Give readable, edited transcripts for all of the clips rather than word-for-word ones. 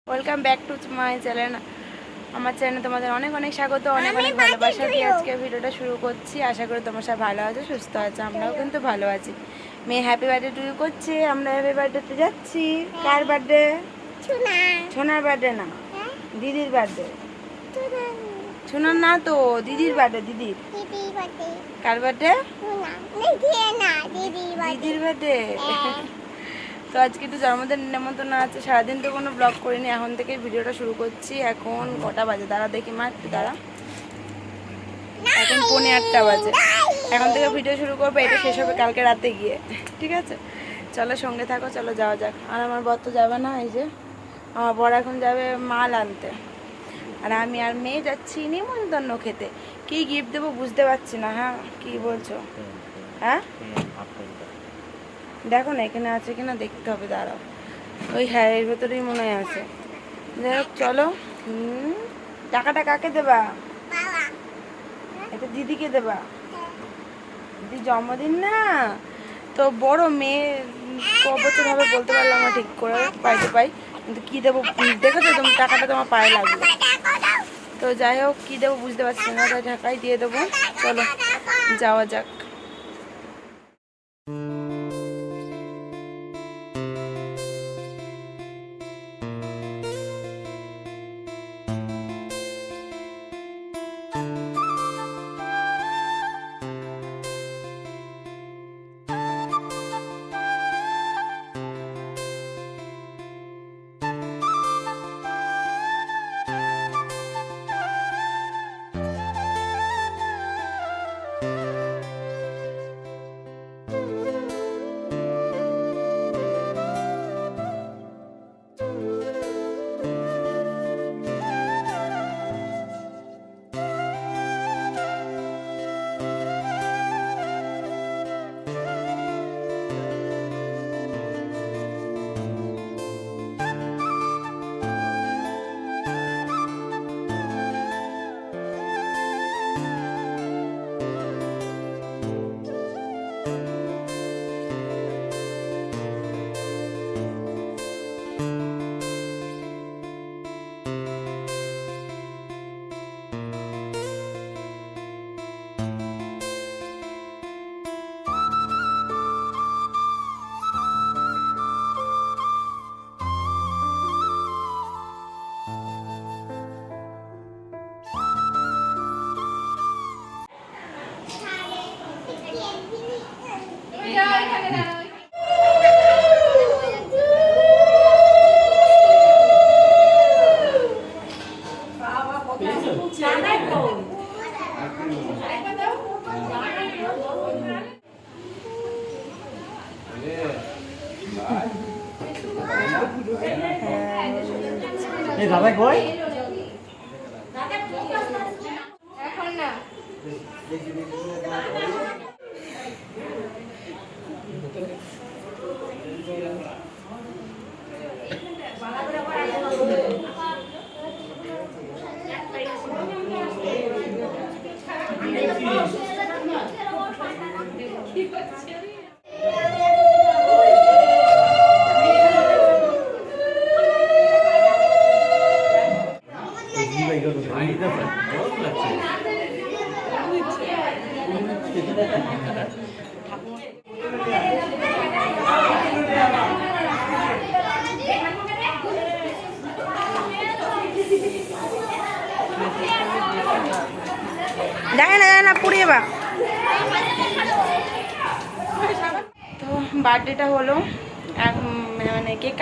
Welcome back to my channel. আমার চ্যানেলে তোমাদের অনেক অনেক স্বাগত, অনেক অনেক ভালোবাসা দিয়ে আজকে ভিডিওটা শুরু করছি। আশা করি তোমার সব ভালো আছো, সুস্থ আছো, আমরাও কিন্তু ভালো আছি। মেয়ে হ্যাপি বার্থডে টু ইউ করছে, আমরা হ্যাপি বার্থডেতে যাচ্ছি। কার বার্থডে? সোনার বার্থডে না, দিদির বার্থডে। সোনার না তো, দিদির বার্থডে। দিদির কার বার্থডে? দিদির বার্থডে। তো আজকে একটু জন্মদিন নেমন্তন্ন আছে, সারাদিন তো কোনো ব্লগ করিনি, এখন থেকে ভিডিওটা শুরু করছি। এখন কটা বাজে দাঁড়া দেখি, মা একটু দাঁড়া, এখন 8:45 বাজে। এখন থেকে ভিডিও শুরু করবো, এটা শেষ হবে কালকে রাতে গিয়ে, ঠিক আছে? চলো সঙ্গে থাকো, চলো যাওয়া যাক। আর আমার বর তো যাবে না, এই যে আমার বর এখন যাবে মাল আনতে, আর আমি আর মেয়ে যাচ্ছি নিমন্তন্ন খেতে। কি গিফট দেবো বুঝতে পারছি না। হ্যাঁ কি বলছো? হ্যাঁ দেখো না এখানে আছে কিনা দেখতে হবে, দাঁড়াও। ওই হ্যাঁ এর ভেতরেই মনে হয় আছে। যাই হোক চলো। টাকাটা কাকে দেবা? এটা দিদিকে দেবা। দিদির জন্মদিন না তো, বড় মেয়ে ক বছর হবে বলতে পারলাম না ঠিক করে, পাইতে পাই, কিন্তু কী দেবো দেখেছো তুমি, টাকাটা তোমার পায়ে লাগবে। তো যাই হোক কী দেবো বুঝতে পারছি না, তাই ঢাকাই দিয়ে দেবো। চলো যাওয়া যাক। দাদা কই? এখন না দেখে না পুড়িয়ে বা। তো বার্থডেটা হলো, মানে কেক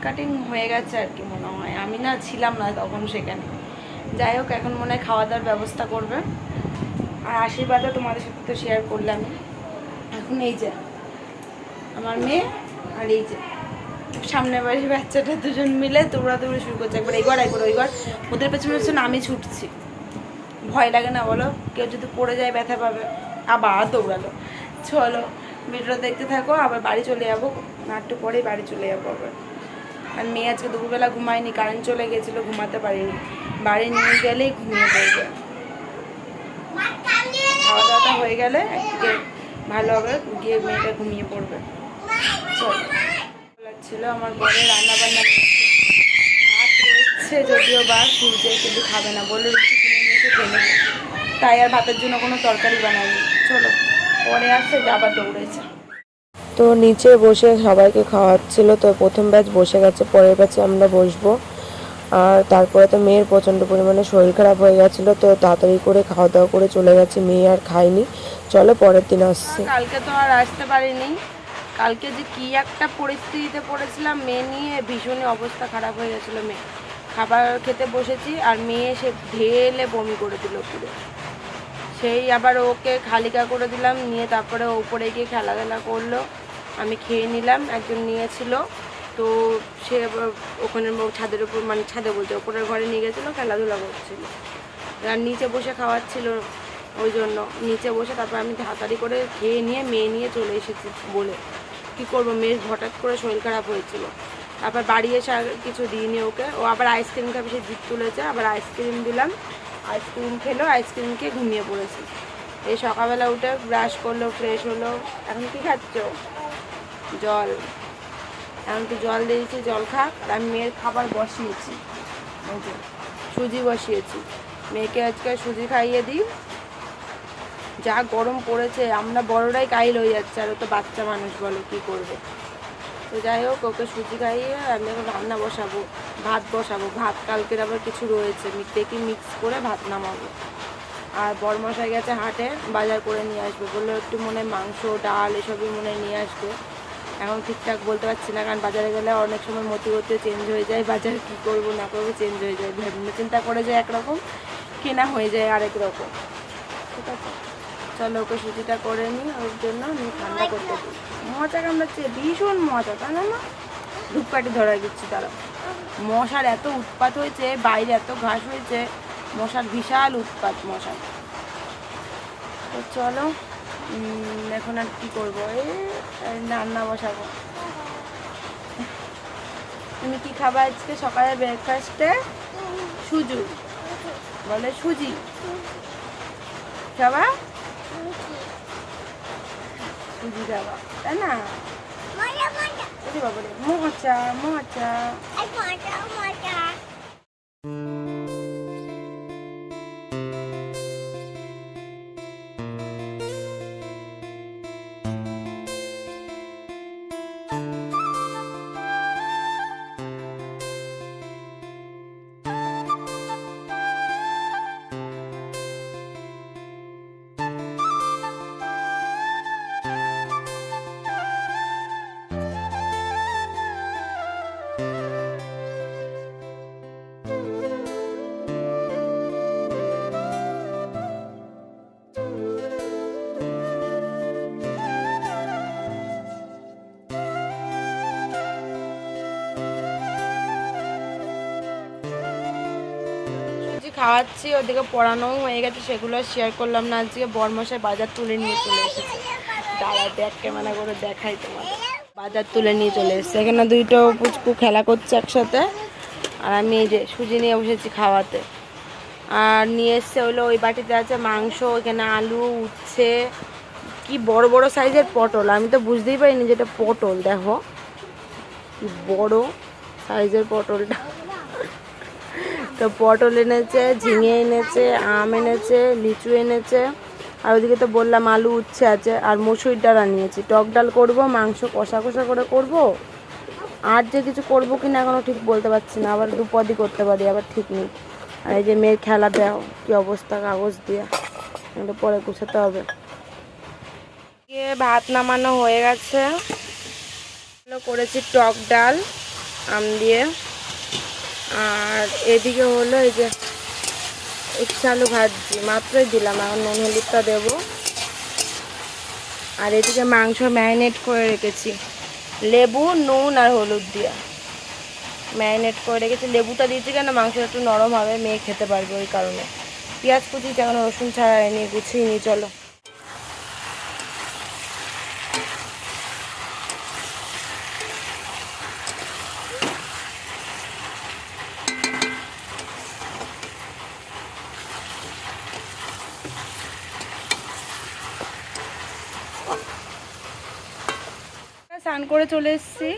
কাটিং হয়ে গেছে আর কি মনে হয়, আমি না ছিলাম না তখন সেখানে। যাই হোক এখন মনে হয় খাওয়া দাওয়ার ব্যবস্থা করবে, আর আশীর্বাদও তোমাদের সাথে তো শেয়ার করলাম। এখন এই যে আমার মেয়ে আর এই যে সামনের বাড়ির বাচ্চাটা, দুজন মিলে দৌড়াদৌড়ি শুরু করছে, একবার এই ঘর একবার ওই ঘর। ওদের পেছনে পেছনে আমি ছুটছি, ভয় লাগে না বলো? কেউ যদি পড়ে যায় ব্যথা পাবে। আবার দৌড়ালো। চলো ভিডিওটা দেখতে থাকো, আবার বাড়ি চলে যাবো, একটু পরেই বাড়ি চলে যাবো আবার। আর মেয়ে আজকে দুপুরবেলা ঘুমায়নি, কারেন্ট চলে গেছিলো, ঘুমাতে পারিনি। বাড়ি নিয়ে গেলেই ঘুমিয়ে পড়বে। খাওয়া দাওয়াটা হয়ে গেলে একদিকে ভালো হবে, গিয়ে মেয়েটা ঘুমিয়ে পড়বে। চলো লাগছিল আমার বরের রান্না বান্না। আছে যদিও বা ফ্রিজে, কিন্তু খাবে না, বললো রুটি কিনে নিয়ে এসে খেয়ে নেবে। তাই আর ভাতের জন্য কোনো তরকারি বানায়নি। চলো পরে আসছে, আবার দৌড়েছে। তো নিচে বসে সবাইকে খাওয়াচ্ছিল, তো প্রথম ব্যাচ বসে গেছে, পরের ব্যাচে আমরা বসবো। আর তারপরে তো মেয়ের প্রচণ্ড পরিমাণে শরীর খারাপ হয়ে গেছিলো, তো তাড়াতাড়ি করে খাওয়া দাওয়া করে চলে গেছে, মেয়ে আর খায়নি। চলো পরের দিন আসছে। কালকে তো আর আসতে পারিনি। কালকে যে কি একটা পরিস্থিতিতে পড়েছিলাম, মেয়ে নিয়ে ভীষণই অবস্থা খারাপ হয়ে গেছিলো। মেয়ে খাবার খেতে বসেছি আর মেয়ে এসে ঢেলে বমি করে দিল পুরো। সেই আবার ওকে খালিকা করে দিলাম, নিয়ে তারপরে ওপরে গিয়ে খেলাধুলা করলো, আমি খেয়ে নিলাম। একজন নিয়েছিল, তো সে ওখানে ছাদের উপর, মানে ছাদে বলতে ওপরের ঘরে নিয়ে গেছিলো, খেলাধুলা করছিল আর নিচে বসে খাওয়াচ্ছিল। ওই জন্য নিচে বসে তারপর আমি তাড়াতাড়ি করে খেয়ে নিয়ে মেয়ে নিয়ে চলে এসেছি। বলে কি করবো, মেয়ের হঠাৎ করে শরীর খারাপ হয়েছিল। তারপর বাড়ি এসে আর কিছু দিইনি ওকে। ও আবার আইসক্রিম খাবে, সে জিদ তুলেছে, আবার আইসক্রিম দিলাম। আইসক্রিম খেলো, আইসক্রিম খেয়ে ঘুমিয়ে পড়েছি। এই সকালবেলা উঠে ব্রাশ করলো, ফ্রেশ হলো। এখন কি খাচ্ছ? জল। এখন তো জল দিয়েছি, জল খাক। আর আমি মেয়ের খাবার বসিয়েছি, ওই যে সুজি বসিয়েছি। মেয়েকে আজকে সুজি খাইয়ে দিই। যা গরম পড়েছে, আমরা বড়রাই কাইল হয়ে যাচ্ছে, আর ও তো বাচ্চা মানুষ, বলো কী করবে। তো যাই হোক, ওকে সুজি খাইয়ে আমি এখন রান্না বসাবো, ভাত বসাবো। ভাত কালকের আবার কিছু রয়েছে, দেখি মিক্স করে ভাত নামাবো। আর বরমশাই গেছে হাটে, বাজার করে নিয়ে আসবে বললো, একটু মনে মাংস ডাল এসবই মনে নিয়ে আসবে। এখন ঠিকঠাক বলতে পারছি না, কারণ বাজারে গেলে অনেক সময় মতিগতি চেঞ্জ হয়ে যায়, বাজার কী করবো না করবো চেঞ্জ হয়ে যায়, ভাবনা চিন্তা করে যায় একরকম, কেনা হয়ে যায় আরেক রকম। ঠিক আছে, চলো ওকে সুজিটা করে নিই, ওর জন্য আমি ঠান্ডা করতে দিই। মজা কামড়াচ্ছে, ভীষণ মজা, তাই না? ধূপকাঠি ধরা দিচ্ছি তারা। মশার এত উৎপাত হয়েছে, বাইরে এত ঘাস হয়েছে, মশার বিশাল উৎপাত মশার। তো চলো এখন আর কি করবো, এই রান্না বসাবো। তুমি কি খাবা আজকে সকালে ব্রেকফাস্টে? সুজি বলে, সুজি খাবা? সুজি খাবা, তাই না? বাবারে মোচা মোচা। খাওয়াচ্ছি, ওদিকে পড়ানোও হয়ে গেছে, সেগুলো শেয়ার করলাম না আজকে। বরমশাই বাজার তুলে নিয়ে চলে এসেছে, দাঁড়া ব্যাক ক্যামেরা করে দেখাই তোমাদের। বাজার তুলে নিয়ে চলে এসেছে, এখানে দুইটো পুচকু খেলা করছে একসাথে, আর আমি এই যে সুজি নিয়ে বসেছি খাওয়াতে। আর নিয়ে এসছে হলো, ওই বাটিতে আছে মাংস, ওইখানে আলু, উচ্ছে, কি বড় বড় সাইজের পটল, আমি তো বুঝতেই পারিনি যেটা পটল। দেখো কি বড় সাইজের পটলটা। তো পটল এনেছে, ঝিঙে এনেছে, আম এনেছে, লিচু এনেছে, আর ওইদিকে তো বললাম আলু উচ্ছে আছে, আর মসুর ডাল আনিয়েছি। টক ডাল করবো, মাংস কষা কষা করে করব, আর যে কিছু করবো কিনা এখনও ঠিক বলতে পারছি না, আবার দুপদই করতে পারি, আবার ঠিক নেই। আর এই যে মেয়ের খেলা দেও কি অবস্থা, কাগজ দিয়ে, এটা পরে গুছাতে হবে। ভাত নামানো হয়ে গেছে, করেছি টক ডাল আম দিয়ে। আর এদিকে হলো এই যে এক্সট্রা আলু ভাজি, মাত্রই দিলাম, এখন নুন হলুদটা দেবো। আর এদিকে মাংস ম্যারিনেট করে রেখেছি, লেবু নুন আর হলুদ দিয়ে ম্যারিনেট করে রেখেছি। লেবুটা দিয়েছি কেন, মাংসটা একটু নরম হবে, মেয়ে খেতে পারবে, ওই কারণে। পেঁয়াজ কুচিছি, এখন রসুন ছাড়া নিয়ে গুছিয়ে নিই, চলো। স্নান করে চলে এসেছি,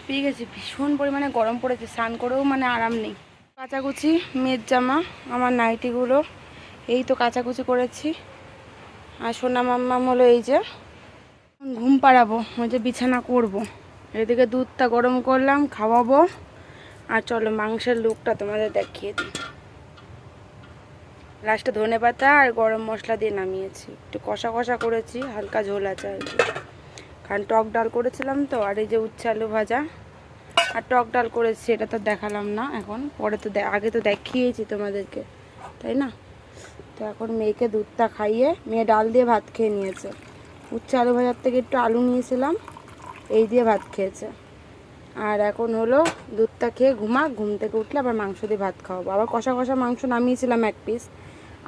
হাঁপিয়ে গেছি, ভীষণ পরিমাণে গরম পড়েছে, স্নান করেও মানে আরাম নেই। কাচাকুচি মেয়ের জামা, আমার নাইটিগুলো এই তো কাচাকুচি করেছি। আর সোনা মাম্মাম হলো এই যে ঘুম পাড়াবো, ওই যে বিছানা করব। এদিকে দুধটা গরম করলাম, খাওয়াবো। আর চলো মাংসের লুকটা তোমাদের দেখিয়ে দিই। লাস্টে ধনে পাতা আর গরম মশলা দিয়ে নামিয়েছি, একটু কষা কষা করেছি, হালকা ঝোল আছে আর কি। কারণ টক ডাল করেছিলাম তো, আর এই যে উচ্ছে আলু ভাজা আর টক ডাল করেছি, এটা তো দেখালাম না এখন, পরে তো আগে তো দেখিয়েছি তোমাদেরকে, তাই না? তো এখন মেয়েকে দুধটা খাইয়ে, মেয়ে ডাল দিয়ে ভাত খেয়ে নিয়েছে। উচ্ছে আলু ভাজার থেকে একটু আলু নিয়েছিলাম, এই দিয়ে ভাত খেয়েছে। আর এখন হলো দুধটা খেয়ে ঘুম থেকে উঠলে আবার মাংস দিয়ে ভাত খাওয়াবো। আবার কষা কষা মাংস নামিয়েছিলাম 1 পিস,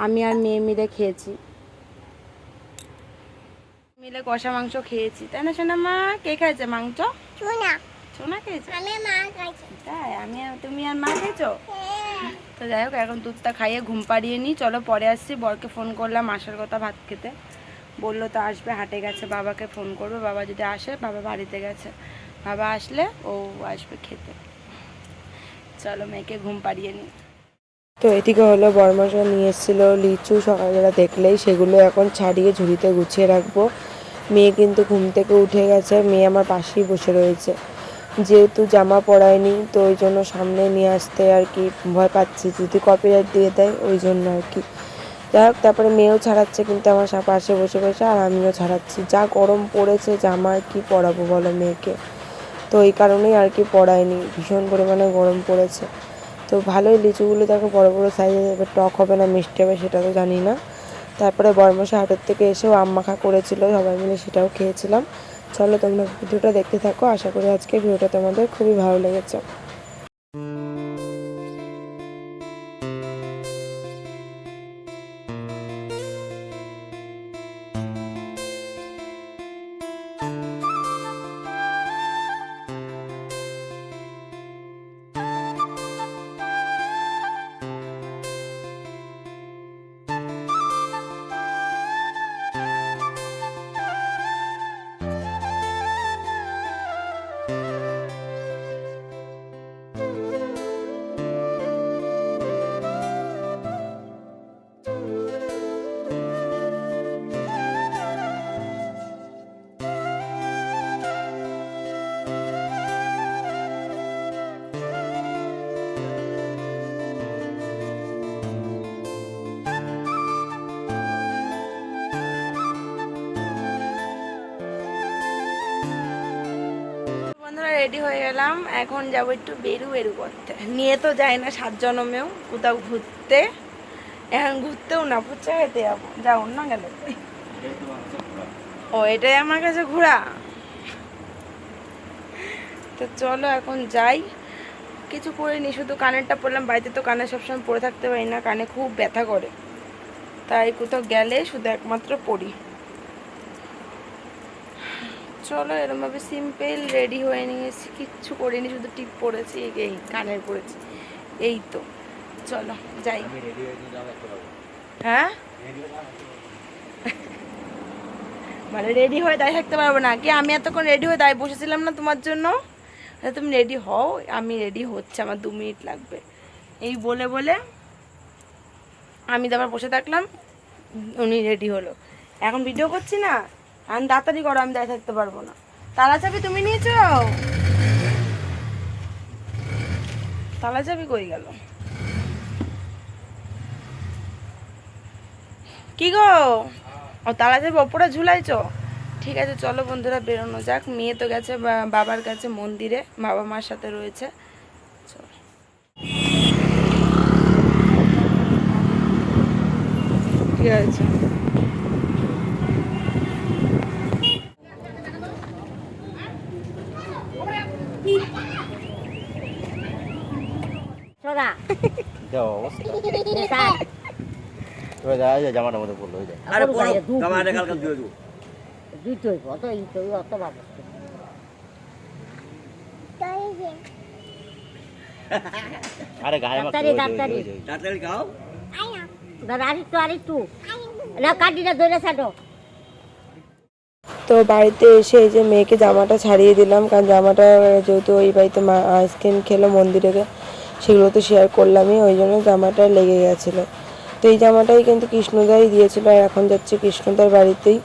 আমি আর মেয়ে মিলে খেয়েছি, মিলে কষা মাংস খেয়েছি, তাই না সোনা মা? কে খাইছে মাংস? সোনা খেয়েছে, তাই? তুমি আর মা খেয়েছো? তো যাই হোক, এখন দুধটা খাইয়ে ঘুম পাড়িয়ে নিই। চলো পরে আসছি, বরকে ফোন করলাম আসার কথা ভাত খেতে, বললো তো আসবে, হাটে গেছে, বাবাকে ফোন করবে, বাবা যদি আসে, বাবা বাড়িতে গেছে, বাবা আসলে ও আসবে খেতে। চলো মেয়েকে ঘুম পাড়িয়ে নিই। তো এদিকে হলো বরমশাই নিয়ে এসেছিলো লিচু, সকালবেলা দেখলেই সেগুলো এখন ছাড়িয়ে ঝুড়িতে গুছিয়ে রাখবো। মেয়ে কিন্তু ঘুম থেকে উঠে গেছে, মেয়ে আমার পাশেই বসে রয়েছে। যেহেতু জামা পরায়নি তো ওই জন্য সামনে নিয়ে আসতে আর কি ভয় পাচ্ছি, যদি কপিরাইট দিয়ে দেয় ওই জন্য আর কি। যাই হোক, তারপরে মেয়েও ছাড়াচ্ছে কিন্তু আমার পাশে বসে বসে, আর আমিও ছাড়াচ্ছি। যা গরম পড়েছে, জামা আর কি পরাবো বলো মেয়েকে, তো এই কারণেই আর কি পরায়নি, ভীষণ পরিমাণে গরম পড়েছে। তো ভালোই লিচুগুলো দেখো বড় বড় সাইজের, এবার টক হবে না মিষ্টি হবে সেটা তো জানি না। তারপরে বরমশাই হাটের থেকে এসেও আম মাখা করেছিল, সবাই মিলে সেটাও খেয়েছিলাম। চলো তোমরা ভিডিওটা দেখতে থাকো, আশা করি আজকে ভিডিওটা তোমাদের খুবই ভালো লেগেছে। রেডি হয়ে গেলাম, এখন যাবো একটু বেরু করতে। নিয়ে তো যাই না 7 জনমেও কোথাও ঘুরতে, এখন ঘুরতেও না, ফুচকা খেতে যাবো। যাও না গেল, ও এটাই আমার কাছে ঘোরা। তো চলো এখন যাই, কিছু করিনি, শুধু কানেরটা পরলাম। বাড়িতে তো কানে সবসময় পরে থাকতে পারি না, কানে খুব ব্যথা করে, তাই কোথাও গেলে শুধু একমাত্র পরি। চলো এরমভাবে সিম্পল রেডি হয়ে নিয়েছি, কিচ্ছু করিনি, শুধু টিপ পরেছি, এই কানের পরেছি, এই তো। চলো যাই। হ্যাঁ মানে রেডি হয়ে দাঁড়িয়ে থাকতে পারবো না কি? আমি এতক্ষণ রেডি হয়ে দাঁড়িয়ে বসেছিলাম না তোমার জন্য? তুমি রেডি হও, আমি রেডি হচ্ছে, আমার 2 মিনিট লাগবে। এই বলে বলে আমি তো আবার বসে থাকলাম, উনি রেডি হলো। এখন ভিডিও করছি না, আমি তাড়াতাড়ি করো, আমি দাঁড়িয়ে থাকতে পারবো না। তালা চাবি তুমি নিয়েছো? তালা চাবি কই গেল? কি গো, ও তালা চাবি ওপরে ঝুলাইছো? ঠিক আছে চলো বন্ধুরা বেরোনো যাক। মেয়ে তো গেছে বাবার কাছে মন্দিরে, বাবা মার সাথে রয়েছে। চলো ঠিক আছে। জামাটার মধ্যে পড়লো, আরে গায়ে তাড়াতাড়ি খাও, আরেকটু না কাটিটা ধরে ছাটো। তো বাড়িতে এসে এই যে মেয়েকে জামাটা ছাড়িয়ে দিলাম, কারণ জামাটা যেহেতু ওই বাড়িতে মা আইসক্রিম খেলো মন্দিরে, সেগুলো তো শেয়ার করলামই, ওই জন্য জামাটা লেগে গেছিলো। তো এই জামাটাই কিন্তু কৃষ্ণদাই দিয়েছিল, আর এখন যাচ্ছে কৃষ্ণদার বাড়িতেই।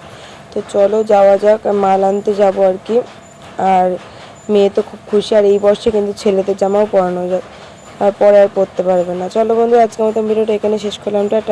তো চলো যাওয়া যাক, মাল আনতে যাবো আর কি। আর মেয়ে তো খুব খুশি, আর এই বর্ষে কিন্তু ছেলেদের জামাও পরানো যায়, আর পরে আর পরতে পারবে না। চলো বন্ধু, আজকের মতো ভিডিওটা এখানে শেষ করলাম, টাটা।